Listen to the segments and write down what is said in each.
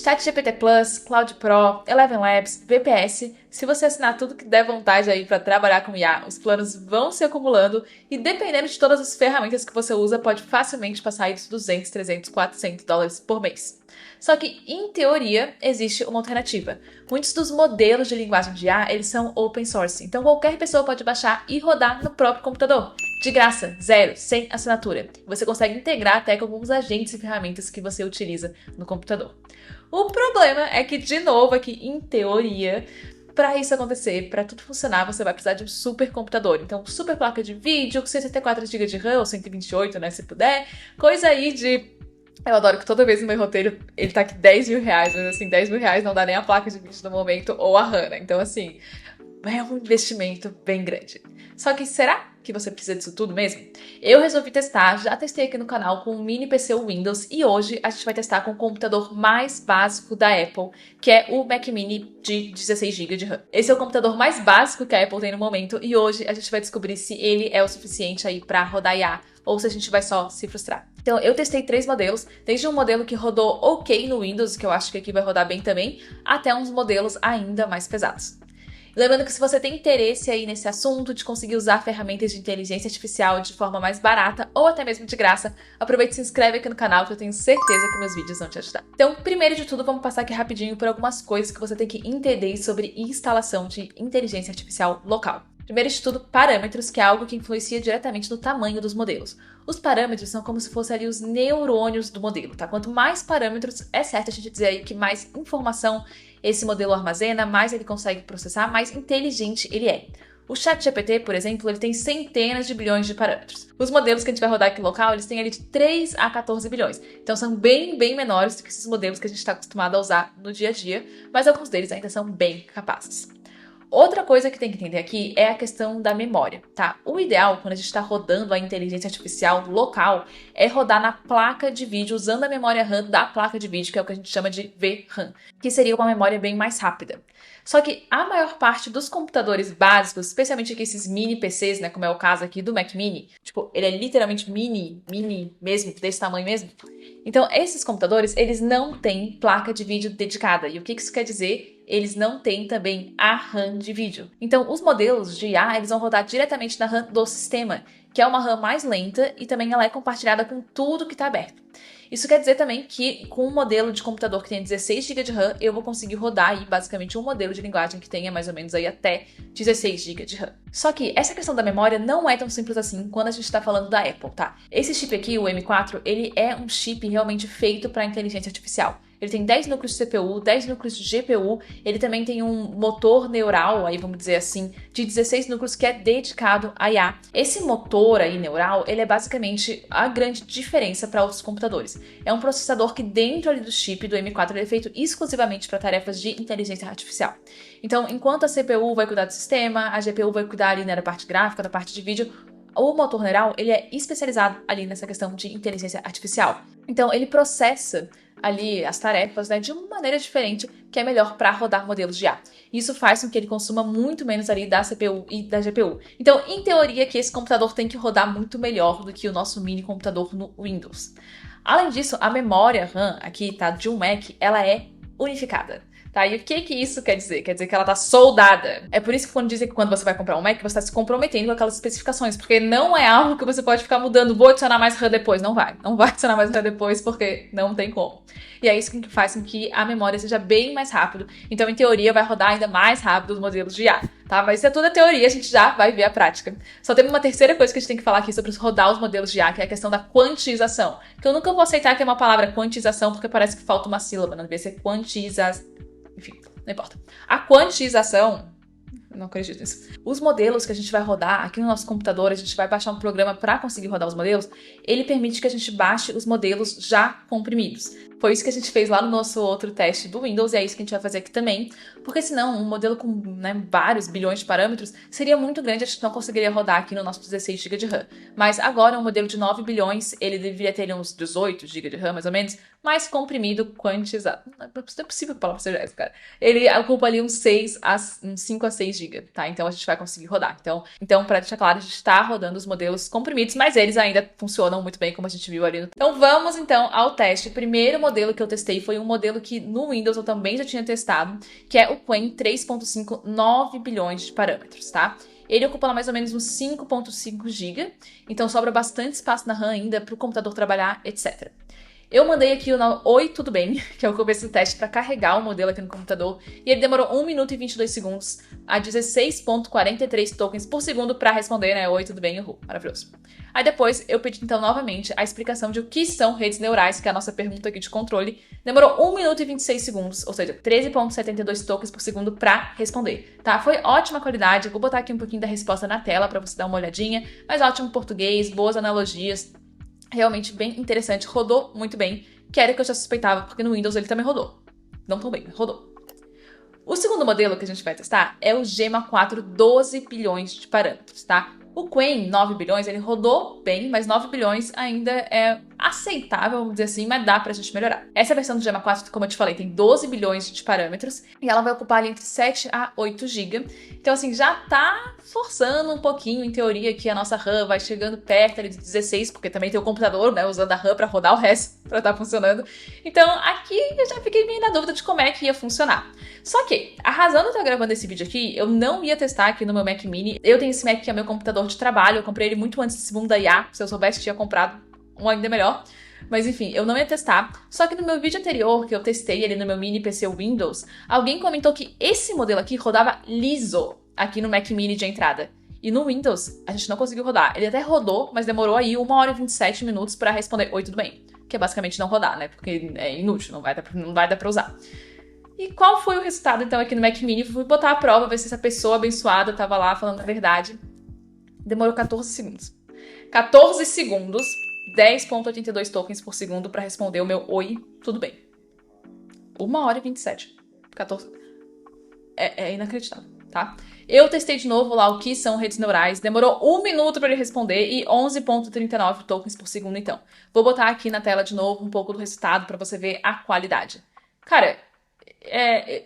ChatGPT Plus, Cloud Pro, Eleven Labs, VPS. Se você assinar tudo que der vontade aí para trabalhar com IA, os planos vão se acumulando e dependendo de todas as ferramentas que você usa, pode facilmente passar aí dos 200, 300, 400 dólares por mês. Só que, em teoria, existe uma alternativa. Muitos dos modelos de linguagem de IA, eles são open source, então qualquer pessoa pode baixar e rodar no próprio computador. De graça, zero, sem assinatura. Você consegue integrar até com alguns agentes e ferramentas que você utiliza no computador. O problema é que, de novo, aqui, em teoria, para isso acontecer, para tudo funcionar, você vai precisar de um supercomputador. Então, super placa de vídeo, com 64 GB de RAM, ou 128, né, se puder. Coisa aí de... Eu adoro que toda vez no meu roteiro ele tá aqui 10 mil reais, mas assim, 10 mil reais não dá nem a placa de vídeo no momento ou a RAM, né? Então, assim, é um investimento bem grande. Só que será que você precisa disso tudo mesmo? Eu resolvi testar, já testei aqui no canal com um mini PC Windows e hoje a gente vai testar com o computador mais básico da Apple, que é o Mac Mini de 16 GB de RAM. Esse é o computador mais básico que a Apple tem no momento e hoje a gente vai descobrir se ele é o suficiente aí para rodar IA ou se a gente vai só se frustrar. Então, eu testei 3 modelos, desde um modelo que rodou ok no Windows, que eu acho que aqui vai rodar bem também, até uns modelos ainda mais pesados. Lembrando que se você tem interesse aí nesse assunto de conseguir usar ferramentas de inteligência artificial de forma mais barata ou até mesmo de graça, aproveite e se inscreve aqui no canal que eu tenho certeza que meus vídeos vão te ajudar. Então, primeiro de tudo, vamos passar aqui rapidinho por algumas coisas que você tem que entender sobre instalação de inteligência artificial local. Primeiro de tudo, parâmetros, que é algo que influencia diretamente no tamanho dos modelos. Os parâmetros são como se fossem ali os neurônios do modelo, tá? Quanto mais parâmetros, é certo a gente dizer aí que mais informação esse modelo armazena, mais ele consegue processar, mais inteligente ele é. O ChatGPT, por exemplo, ele tem centenas de bilhões de parâmetros. Os modelos que a gente vai rodar aqui local, eles têm ali de 3 a 14 bilhões. Então são bem menores do que esses modelos que a gente está acostumado a usar no dia a dia, mas alguns deles ainda são bem capazes. Outra coisa que tem que entender aqui é a questão da memória, tá? O ideal, quando a gente está rodando a inteligência artificial local, é rodar na placa de vídeo usando a memória RAM da placa de vídeo, que é o que a gente chama de VRAM, que seria uma memória bem mais rápida. Só que a maior parte dos computadores básicos, especialmente aqui esses mini PCs, né, como é o caso aqui do Mac Mini, tipo, ele é literalmente mini mesmo, desse tamanho mesmo. Então, esses computadores, eles não têm placa de vídeo dedicada. E o que isso quer dizer? Eles não têm também a RAM de vídeo. Então, os modelos de IA, eles vão rodar diretamente na RAM do sistema, que é uma RAM mais lenta e também ela é compartilhada com tudo que está aberto. Isso quer dizer também que com um modelo de computador que tem 16 GB de RAM, eu vou conseguir rodar aí basicamente um modelo de linguagem que tenha mais ou menos aí até 16 GB de RAM. Só que essa questão da memória não é tão simples assim quando a gente está falando da Apple, tá? Esse chip aqui, o M4, ele é um chip realmente feito para inteligência artificial. Ele tem 10 núcleos de CPU, 10 núcleos de GPU, ele também tem um motor neural, aí vamos dizer assim, de 16 núcleos que é dedicado a IA. Esse motor aí neural, ele é basicamente a grande diferença para outros computadores. É um processador que dentro ali do chip do M4 ele é feito exclusivamente para tarefas de inteligência artificial. Então, enquanto a CPU vai cuidar do sistema, a GPU vai cuidar ali, né, da parte gráfica, da parte de vídeo, o motor neural, ele é especializado ali nessa questão de inteligência artificial. Então, ele processa ali as tarefas, né, de uma maneira diferente, que é melhor para rodar modelos de IA. Isso faz com que ele consuma muito menos ali da CPU e da GPU. Então, em teoria, que esse computador tem que rodar muito melhor do que o nosso mini computador no Windows. Além disso, a memória RAM aqui, tá, de um Mac, ela é unificada. Tá? E o que isso quer dizer? Quer dizer que ela tá soldada. É por isso que quando dizem que quando você vai comprar um Mac, você está se comprometendo com aquelas especificações, porque não é algo que você pode ficar mudando, vou adicionar mais RAM depois. Não vai adicionar mais RAM depois, porque não tem como. E é isso que faz com que a memória seja bem mais rápido. Então, em teoria, vai rodar ainda mais rápido os modelos de IA, tá? Mas isso é tudo a teoria, a gente já vai ver a prática. Só tem uma terceira coisa que a gente tem que falar aqui sobre rodar os modelos de IA, que é a questão da quantização. Que eu nunca vou aceitar que é uma palavra quantização, porque parece que falta uma sílaba, não devia ser quantização. Enfim, não importa. A quantização, não acredito nisso. Os modelos que a gente vai rodar aqui no nosso computador, a gente vai baixar um programa para conseguir rodar os modelos, ele permite que a gente baixe os modelos já comprimidos. Foi isso que a gente fez lá no nosso outro teste do Windows e é isso que a gente vai fazer aqui também, porque senão um modelo com, né, vários bilhões de parâmetros seria muito grande, a gente não conseguiria rodar aqui no nosso 16 GB de RAM. Mas agora um modelo de 9 bilhões, ele deveria ter uns 18 GB de RAM mais ou menos, mais comprimido, quantizado. Não é possível que a palavra seja essa, cara. Ele ocupa ali uns 5 a 6 GB, tá? Então a gente vai conseguir rodar. Então para deixar claro, a gente está rodando os modelos comprimidos, mas eles ainda funcionam muito bem, como a gente viu ali no... Então vamos então ao teste. O primeiro modelo modelo que eu testei foi um modelo que no Windows eu também já tinha testado, que é o Qwen 3.5 9 bilhões de parâmetros, tá? Ele ocupa lá mais ou menos uns 5.5 GB, então sobra bastante espaço na RAM ainda para o computador trabalhar, etc. Eu mandei aqui o Oi, tudo bem, que é o começo do teste, para carregar o modelo aqui no computador, e ele demorou 1 minuto e 22 segundos a 16.43 tokens por segundo para responder, né? Oi, tudo bem, uhul, maravilhoso. Aí depois eu pedi então novamente a explicação de o que são redes neurais, que é a nossa pergunta aqui de controle. Demorou 1 minuto e 26 segundos, ou seja, 13.72 tokens por segundo para responder, tá? Foi ótima qualidade, vou botar aqui um pouquinho da resposta na tela para você dar uma olhadinha, mas ótimo português, boas analogias, realmente bem interessante, rodou muito bem, que era o que eu já suspeitava, porque no Windows ele também rodou. Não tão bem, mas rodou. O segundo modelo que a gente vai testar é o Gemma 4 12 bilhões de parâmetros, tá? O Qwen 9 bilhões, ele rodou bem, mas 9 bilhões ainda é aceitável, vamos dizer assim, mas dá pra gente melhorar. Essa versão do Gemma 4, como eu te falei, tem 12 bilhões de parâmetros e ela vai ocupar ali entre 7 a 8 GB. Então, assim, já tá forçando um pouquinho, em teoria, que a nossa RAM vai chegando perto ali de 16, porque também tem o computador, né, usando a RAM pra rodar o resto, pra estar funcionando. Então, aqui eu já fiquei meio na dúvida de como é que ia funcionar. Só que, a razão de eu estar gravando esse vídeo aqui, eu não ia testar aqui no meu Mac Mini. Eu tenho esse Mac que é meu computador de trabalho, eu comprei ele muito antes desse mundo da IA. Se eu soubesse, tinha comprado um ainda melhor. Mas enfim, eu não ia testar. Só que no meu vídeo anterior, que eu testei ele no meu mini PC Windows, alguém comentou que esse modelo aqui rodava liso aqui no Mac Mini de entrada. E no Windows, a gente não conseguiu rodar. Ele até rodou, mas demorou aí 1 hora e 27 minutos pra responder oi, tudo bem. Que é basicamente não rodar, né? Porque é inútil, não vai dar pra usar. E qual foi o resultado, então, aqui no Mac Mini? Fui botar a prova, ver se essa pessoa abençoada tava lá falando a verdade. Demorou 14 segundos. 14 segundos, 10.82 tokens por segundo para responder o meu oi, tudo bem. 1 hora e 27. 14. É inacreditável, tá? Eu testei de novo lá o que são redes neurais. Demorou 1 minuto para ele responder e 11.39 tokens por segundo, então. Vou botar aqui na tela de novo um pouco do resultado para você ver a qualidade. Cara,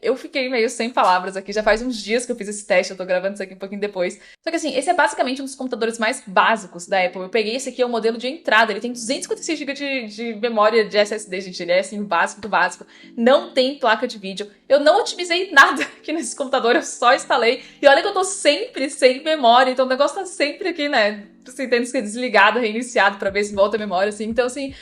eu fiquei meio sem palavras aqui. Já faz uns dias que eu fiz esse teste, eu tô gravando isso aqui um pouquinho depois. Só que assim, esse é basicamente um dos computadores mais básicos da Apple. Eu peguei esse aqui, é o modelo de entrada. Ele tem 256 GB de memória de SSD, gente. Ele é assim, o básico do básico. Não tem placa de vídeo. Eu não otimizei nada aqui nesse computador, eu só instalei. E olha que eu tô sempre sem memória, então o negócio tá sempre aqui, né? Assim, tendo que ser desligado, reiniciado pra ver se volta a memória, assim. Então, assim,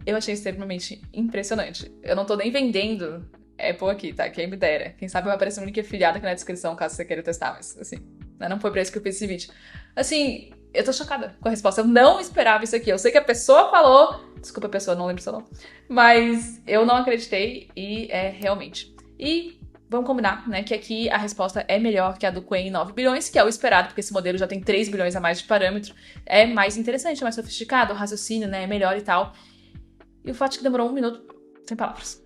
eu achei extremamente impressionante. Eu não tô nem vendendo Apple aqui, tá? Quem me dera. Quem sabe vai aparecer um link afiliado aqui na descrição, caso você queira testar, mas assim, não foi pra isso que eu fiz esse vídeo. Assim, eu tô chocada com a resposta. Eu não esperava isso aqui. Eu sei que a pessoa falou. Desculpa, pessoa, não lembro seu nome. Mas eu não acreditei e realmente. E vamos combinar, né? Que aqui a resposta é melhor que a do Qwen 9 bilhões, que é o esperado, porque esse modelo já tem 3 bilhões a mais de parâmetro. É mais interessante, é mais sofisticado, o raciocínio, né? É melhor e tal. E o fato de que demorou 1 minuto, sem palavras.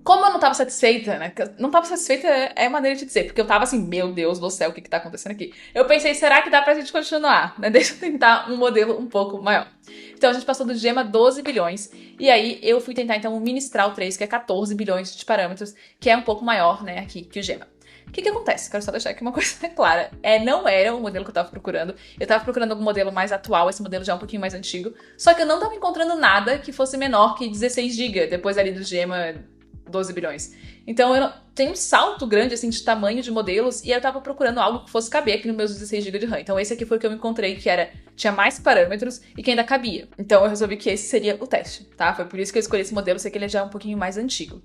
Como eu não tava satisfeita, né? Não tava satisfeita é maneira de dizer, porque eu tava assim, meu Deus do céu, o que tá acontecendo aqui? Eu pensei, será que dá pra gente continuar, né? Deixa eu tentar um modelo um pouco maior. Então a gente passou do Gemma 12 bilhões, e aí eu fui tentar então o Mistral 3, que é 14 bilhões de parâmetros, que é um pouco maior, né, aqui que o Gemma. O que acontece? Quero só deixar aqui uma coisa clara. Não era o modelo que eu tava procurando. Eu tava procurando algum modelo mais atual, esse modelo já é um pouquinho mais antigo. Só que eu não tava encontrando nada que fosse menor que 16 GB, depois ali do Gemma 12 bilhões. Então eu tenho um salto grande assim de tamanho de modelos e eu tava procurando algo que fosse caber aqui nos meus 16 GB de RAM. Então esse aqui foi o que eu encontrei, que tinha mais parâmetros e que ainda cabia. Então eu resolvi que esse seria o teste, tá? Foi por isso que eu escolhi esse modelo, sei que ele já é um pouquinho mais antigo.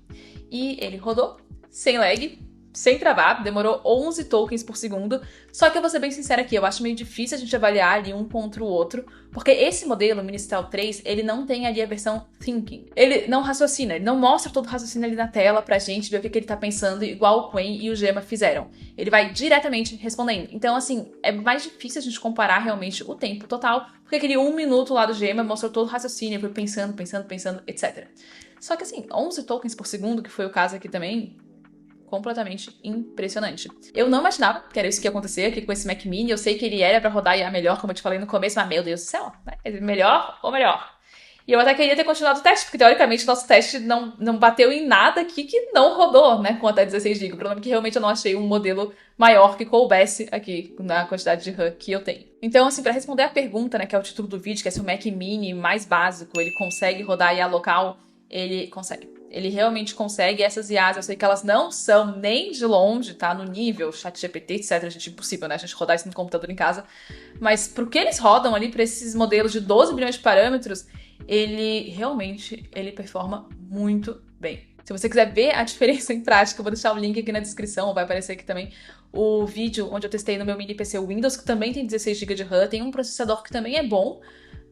E ele rodou sem lag, sem travar, demorou 11 tokens por segundo. Só que eu vou ser bem sincera aqui, eu acho meio difícil a gente avaliar ali um contra o outro, porque esse modelo, o Mistral 3, ele não tem ali a versão Thinking. Ele não raciocina, ele não mostra todo o raciocínio ali na tela pra gente ver o que ele tá pensando, igual o Qwen e o Gemma fizeram. Ele vai diretamente respondendo. Então, assim, é mais difícil a gente comparar realmente o tempo total, porque aquele 1 minuto lá do Gemma mostrou todo o raciocínio, foi pensando, etc. Só que assim, 11 tokens por segundo, que foi o caso aqui também, completamente impressionante. Eu não imaginava que era isso que ia acontecer aqui com esse Mac Mini. Eu sei que ele era pra rodar IA melhor, como eu te falei no começo, mas meu Deus do céu, né? Melhor ou melhor? E eu até queria ter continuado o teste, porque teoricamente o nosso teste não bateu em nada aqui que não rodou, né, com até 16 GB. O problema é que realmente eu não achei um modelo maior que coubesse aqui na quantidade de RAM que eu tenho. Então, assim, pra responder a pergunta, né, que é o título do vídeo, que é se o Mac Mini mais básico, ele consegue rodar IA local, ele consegue. Ele realmente consegue. Essas IAs, eu sei que elas não são nem de longe, tá? No nível ChatGPT, etc. Gente, impossível, né? A gente rodar isso no computador em casa. Mas pro que eles rodam ali, pra esses modelos de 12 bilhões de parâmetros, ele performa muito bem. Se você quiser ver a diferença em prática, eu vou deixar o link aqui na descrição, vai aparecer aqui também o vídeo onde eu testei no meu mini PC Windows, que também tem 16 GB de RAM, tem um processador que também é bom,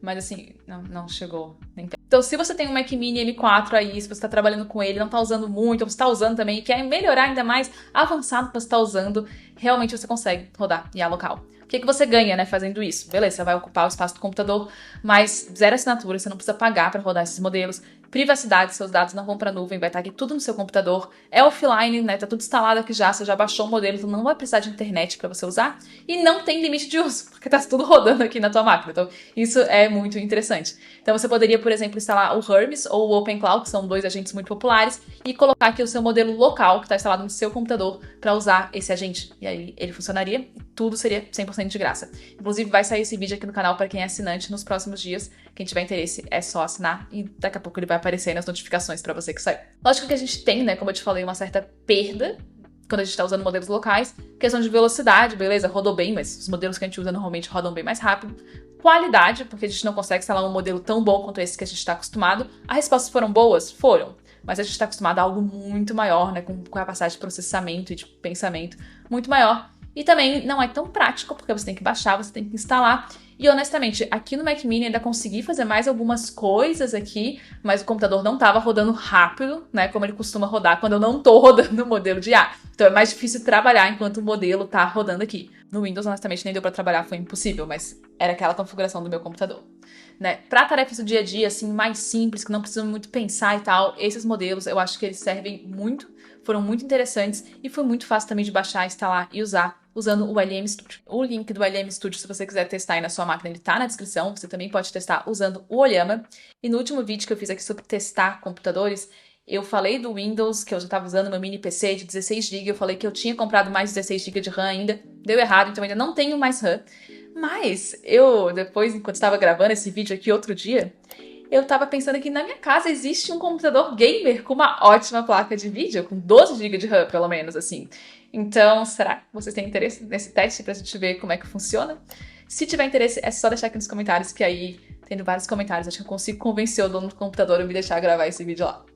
mas assim, não chegou nem perto. Então, se você tem um Mac Mini M4 aí, se você está trabalhando com ele, não está usando muito, ou você está usando também e quer melhorar ainda mais, avançar no que você está usando, realmente você consegue rodar IA local. O que você ganha, né, fazendo isso? Beleza, você vai ocupar o espaço do computador, mas zero assinatura, você não precisa pagar para rodar esses modelos. Privacidade, seus dados não vão para a nuvem, vai estar aqui tudo no seu computador. É offline, né? Tá tudo instalado aqui já, você já baixou o modelo, então não vai precisar de internet para você usar. E não tem limite de uso, porque tá tudo rodando aqui na tua máquina. Então, isso é muito interessante. Então, você poderia, por exemplo, instalar o Hermes ou o OpenCloud, que são dois agentes muito populares, e colocar aqui o seu modelo local, que está instalado no seu computador, para usar esse agente. E aí, ele funcionaria e tudo seria 100% de graça. Inclusive, vai sair esse vídeo aqui no canal para quem é assinante nos próximos dias. Quem tiver interesse, é só assinar e daqui a pouco ele vai aparecer nas notificações para você que saiu. Lógico que a gente tem, né, como eu te falei, uma certa perda quando a gente está usando modelos locais. Questão de velocidade, beleza, rodou bem, mas os modelos que a gente usa normalmente rodam bem mais rápido. Qualidade, porque a gente não consegue instalar um modelo tão bom quanto esse que a gente está acostumado. As respostas foram boas? Foram. Mas a gente está acostumado a algo muito maior, né, com capacidade de processamento e de pensamento muito maior. E também não é tão prático, porque você tem que baixar, você tem que instalar. E honestamente, aqui no Mac Mini ainda consegui fazer mais algumas coisas aqui, mas o computador não estava rodando rápido, né, como ele costuma rodar quando eu não tô rodando o modelo de IA. Então é mais difícil trabalhar enquanto o modelo tá rodando aqui. No Windows, honestamente, nem deu para trabalhar, foi impossível, mas era aquela configuração do meu computador. Né? Para tarefas do dia a dia, assim, mais simples, que não precisam muito pensar e tal, esses modelos eu acho que eles servem muito, foram muito interessantes e foi muito fácil também de baixar, instalar e usar usando o LM Studio. O link do LM Studio, se você quiser testar aí na sua máquina, ele tá na descrição. Você também pode testar usando o Olhama. E no último vídeo que eu fiz aqui sobre testar computadores, eu falei do Windows, que eu já estava usando meu mini PC de 16 GB. Eu falei que eu tinha comprado mais 16 GB de RAM ainda. Deu errado, então ainda não tenho mais RAM. Mas eu, depois, enquanto estava gravando esse vídeo aqui outro dia, eu tava pensando que na minha casa existe um computador gamer com uma ótima placa de vídeo, com 12 GB de RAM, pelo menos, assim. Então, será que vocês têm interesse nesse teste pra gente ver como é que funciona? Se tiver interesse, é só deixar aqui nos comentários, que aí, tendo vários comentários, acho que eu consigo convencer o dono do computador a me deixar gravar esse vídeo lá.